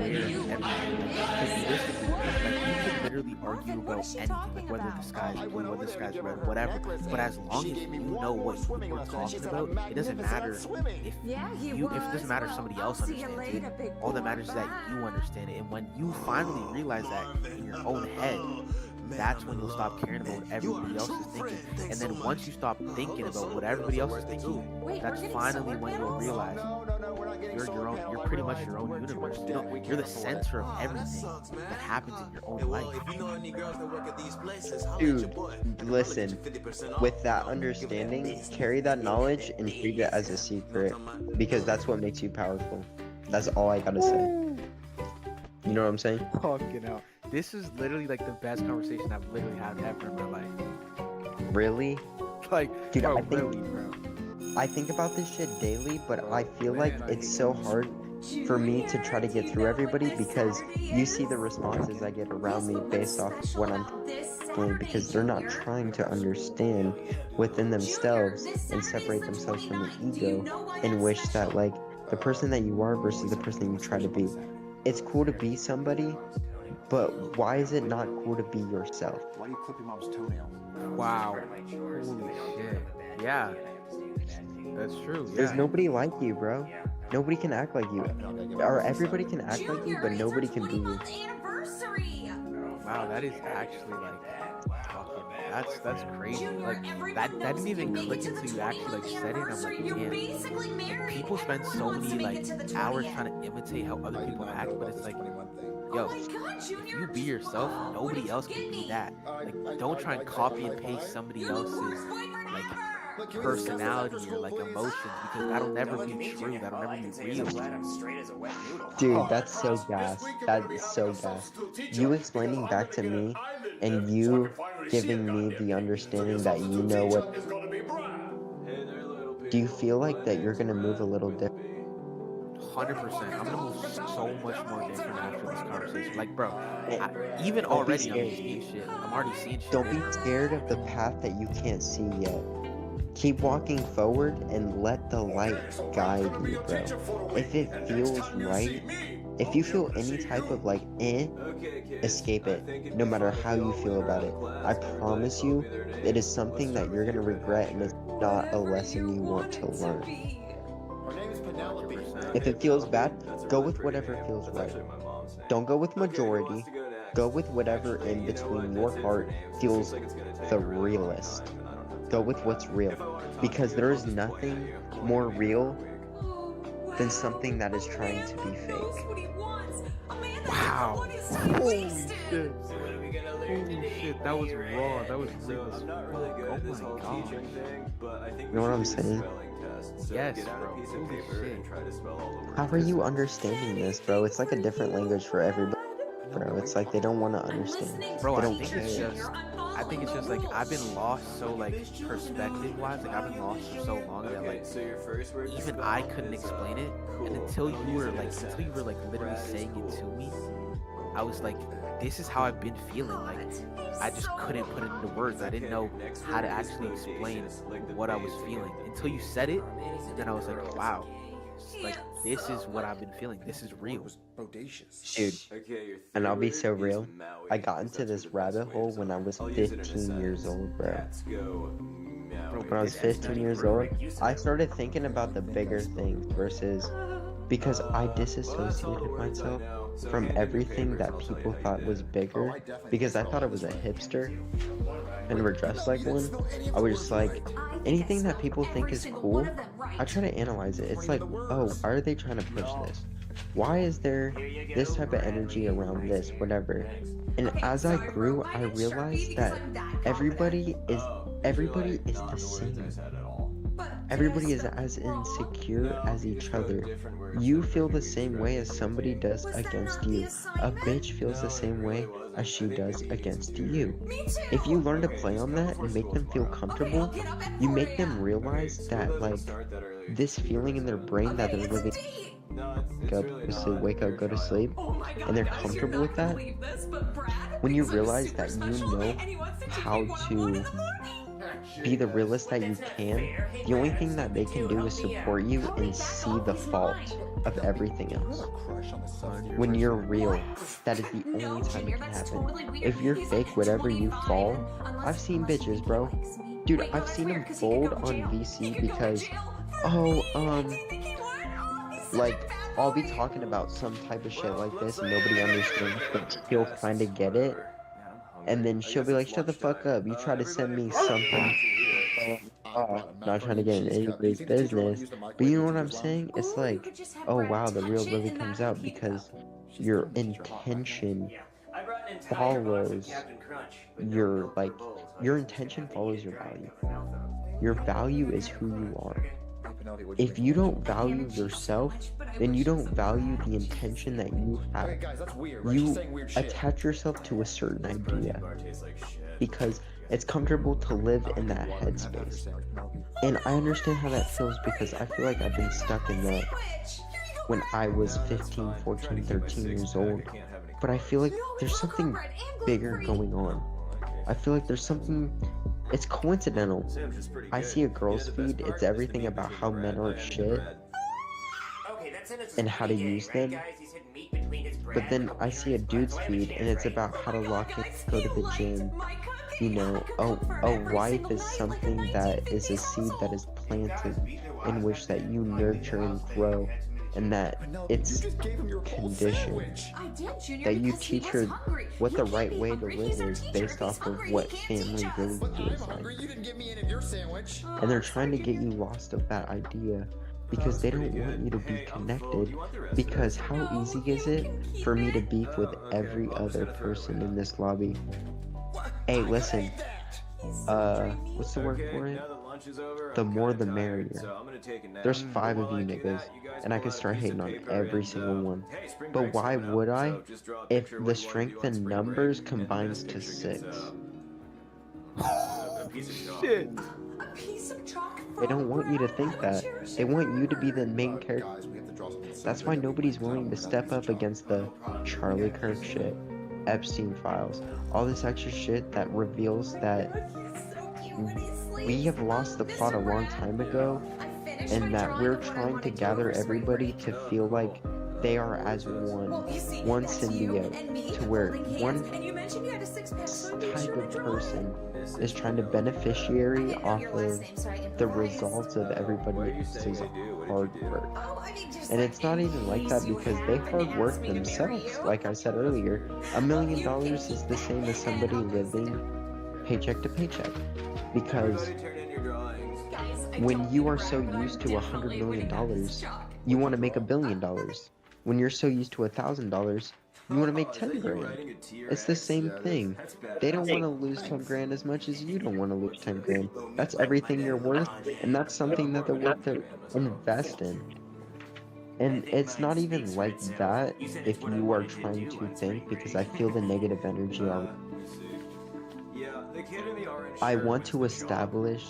aware of everything. Because realistically, like you can literally argue about anything, like whether the sky's blue, whether the sky's red, whatever. But as long as you know what you're talking about, it doesn't matter if it doesn't matter if somebody else understands it. All that matters is that you understand it. And when you finally realize that in your own head, that's when you'll stop caring about what everybody else is thinking. And then once you stop thinking about what everybody else is thinking, that's finally when you'll realize you're pretty much your own universe. You're the center of everything that happens in your own life. Dude, listen, with that understanding, carry that knowledge and treat it as a secret, because that's what makes you powerful. That's all I gotta say. You know what I'm saying? Fucking hell. This is literally like the best conversation I've literally had ever in my life. Really? Like, dude, bro, I think, really, bro. I think about this shit daily, but I feel like it's so hard for me to try to get through everybody, because you see the responses I get around me based off of what I'm doing, because they're not trying to understand within themselves and separate themselves from the ego and wish that, like, the person that you are versus the person you try to be. It's cool to be somebody, but why is it not cool to be yourself? Why do you clip your mom's toenails? Wow. Holy shit. Yeah. That's true. Yeah. There's nobody like you, bro. Nobody can act like you. Or everybody can act like you, but nobody can be you. Wow, that is actually like fucking, that's crazy. Like that didn't even click until you actually like said it. And I'm like, man, people spend so many like hours trying to imitate how other people act, but it's like, yo, if you be yourself, nobody else can be that. Like, don't try and copy and paste somebody else's like personality or like emotions, because that'll never be true. That'll never be real. Dude, that's so gas. That is so gas. You explaining back to me and you giving me the understanding that you know what. Do you feel like that you're gonna move a little different? 100%. I'm gonna move so much more different after this conversation. Like, bro, even already I'm seeing shit. I'm already seeing shit. Don't be scared of the path that you can't see yet. Keep walking forward and let the light guide you, bro. If it feels right, if you feel any type of like escape it, no matter how you feel about it. I promise you, it is something that you're gonna regret, and it's not a lesson you want to learn. If it feels bad, go with whatever feels right. Don't go with majority. Go with whatever in between your heart feels the realest. Go with what's real, because there is nothing more real than something that is trying to be fake. Wow. Holy shit. Holy shit. That was raw. That was real as fuck. Oh my gosh. You know what I'm saying? Yes, bro. Holy shit. How are you understanding this, bro? It's like a different language for everybody, bro. It's like they don't want to understand. Bro, they I don't think care. it's just, I think it's just like I've been lost so like perspective-wise, like I've been lost for so long that like even I couldn't explain it, and until you were like literally saying it to me, I was like, this is how I've been feeling. Like I just couldn't put it into words. I didn't know how to actually explain what I was feeling until you said it, and then I was like, wow, like this is what I've been feeling. This is real. Dude, and I'll be so real. I got into this rabbit hole when I was 15 years old, bro. When I was 15 years old, I started thinking about the bigger things versus, because I disassociated myself from everything that people thought was bigger, because I thought I was a hipster and were dressed like one. I was just like, anything that people think is cool, I try to analyze it. It's like, oh, why are they trying to push this? Why is there this type of energy around this, whatever? And as I grew, I realized that everybody is the same. Everybody is as insecure as each other. You feel the same way as somebody does against you. A bitch feels the same way as she does against you. If you learn to play on that and make them feel comfortable, you make them realize that, like, this feeling in their brain that they're living, wake up, go to sleep, and they're comfortable with that. When you realize that you know how to be the realest that you can, the only thing that they can do is support you and see the fault of everything else. When you're real, that is the only time it can happen. If you're fake, whatever you fall, I've seen bitches, bro. Dude, I've seen them fold on VC because, like, I'll be talking about some type of shit like this and nobody understands, but she'll kind of get it. And then she'll be like, shut the fuck up. You try to send me something. Not trying to get in anybody's business. But you know what I'm saying? It's like, oh wow, the real really comes out because your intention follows your, like, your intention follows your value. Your value is who you are. If you don't value yourself, then you don't value the intention that you have. You attach yourself to a certain idea because it's comfortable to live in that headspace. And I understand how that feels because I feel like I've been stuck in that when I was 15, 14, 13 years old. But I feel like there's something bigger going on. I feel like there's something, it's coincidental. I see a girl's feed, it's everything about how men are shit and how to use them. But then I see a dude's feed and it's about how to lock in, go to the gym. You know, a wife is something that is a seed that is planted in which that you nurture and grow. And that it's conditioned, that you teach her what the right way to live is based off of what family really feels like. And they're trying to get you lost of that idea because they don't want you to be connected. Because how easy is it for me to beef with every other person in this lobby? Hey, listen, what's the word for it? The more the merrier. There's 5 of you niggas, and I can start hating on every single one. But why would I if the strength in numbers combines to 6? Shit. They don't want you to think that. They want you to be the main character. That's why nobody's willing to step up against the Charlie Kirk shit, Epstein files, all this extra shit that reveals that we have lost the plot a long time ago, and that we're trying to gather everybody to feel like they are as one symbiote, to where one type of person is trying to beneficiary off of the results of everybody else's hard work. And it's not even like that because they hard work themselves. Like I said earlier, $1 million is the same as somebody living paycheck to paycheck. Because when you are so used to $100 million, you want to make $1 billion. When you're so used to $1,000, you want to make 10 grand. It's the same thing. They don't want to lose 10 grand as much as you don't want to lose 10 grand. That's everything you're worth, and that's something that they're worth to invest in. And it's not even like that if you are trying to think, because I feel the negative energy already. I want to establish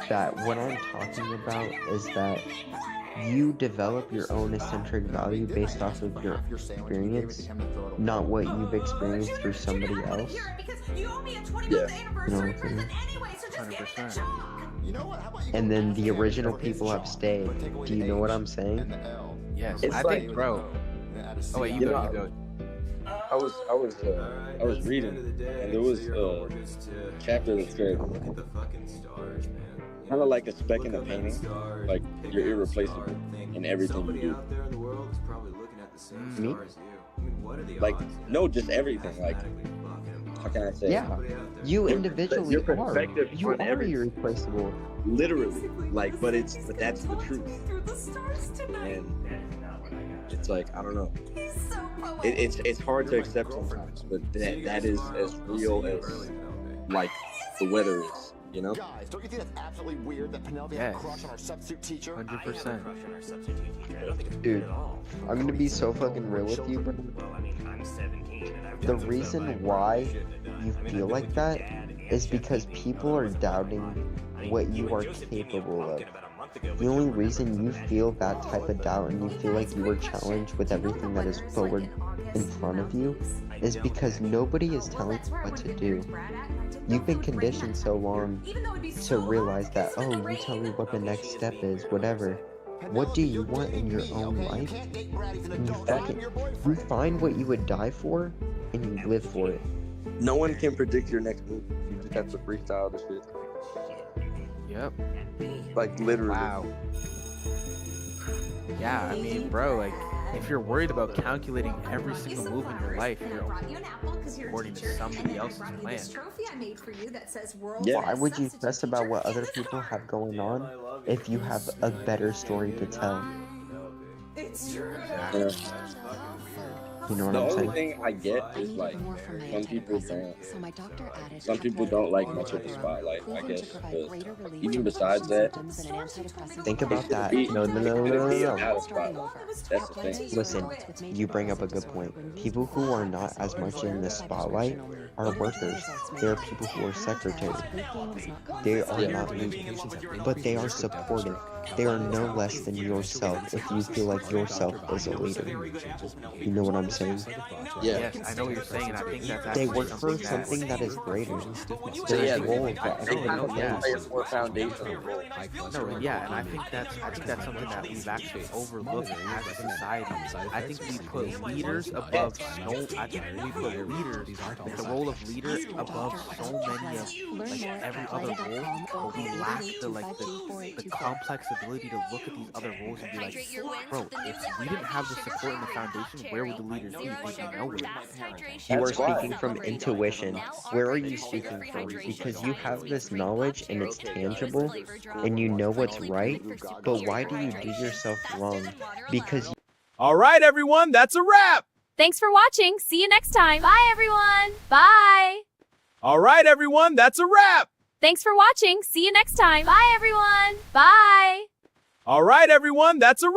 that what I'm talking about is that you develop your own eccentric value based off of your experience, not what you've experienced through somebody else. Yeah. You know what I'm saying? 100%. And then the original people have stayed. Do you know what I'm saying? Yes, It's I like, think, bro. Oh wait, you go, you go. I was reading, and there was a chapter that said, kind of like a speck in a painting, like you're irreplaceable in everything you do. Me? Like, no, just everything. Like, how can I say? Yeah, you individually Your are. perspective You on are everything. irreplaceable. Literally, like, but that's the truth. And it's like, I don't know. It's hard to accept sometimes, but that is as real as like the weather is, you know? Guys, don't you think that's absolutely weird that Penelope had a Yes. crush on our substitute teacher? 100%. Dude, I'm gonna be so fucking real with you, bro. The reason why you feel like that is because people are doubting what you are capable of. The only reason you feel that type of doubt and you feel like you are challenged with everything that is forward in front of you is because nobody is telling you what to do. You've been conditioned so long to realize that, oh, you tell me what the next step is, whatever. what do you want in your own life? And you find what you would die for, and you live for it. No one can predict your next move. You just have to freestyle the shit. Yep. Like literally. Wow. Yeah, I mean, bro, like, if you're worried about calculating every single move in your life, you're according to somebody else's plan. Yeah. Why would you stress about what other people have going on if you have a better story to tell? Yeah. You know what The I'm only saying? thing I get is like some people don't like much of the spotlight, I guess. But even besides that, Think about that. be- No. be out of spotlight. That's the thing. Listen, you bring up a good point. People who are not as much in the spotlight are workers. They are people who are secretaries. They are not leaders, but they are supportive. They are no less than yourself if you feel like yourself is a leader. You know what I'm saying? Yeah. Yes, I know what you're saying, and I think that's They actually work for something that is greater. So There yeah, is goals that they kind of everybody yeah. play a has. more foundational role. No, yeah, and I think that's something that we've actually overlooked as a society. I think we put leaders above I think we put leaders, like the role of leader above so many of like every other role, but we lack the complex ability to look at these other roles and be like, bro, if we didn't have the support and the foundation, where would the leaders be? They'd be nowhere. You are That's why. speaking from intuition. Where are you speaking from? Because you have this knowledge and it's tangible and you know what's right, but why do you do yourself wrong? Because All right, everyone, that's a wrap. Thanks for watching. See you next time. Bye, everyone. Bye. All right, everyone, that's a wrap. Thanks for watching. See you next time. Bye, everyone. Bye. All right, everyone, that's a wrap.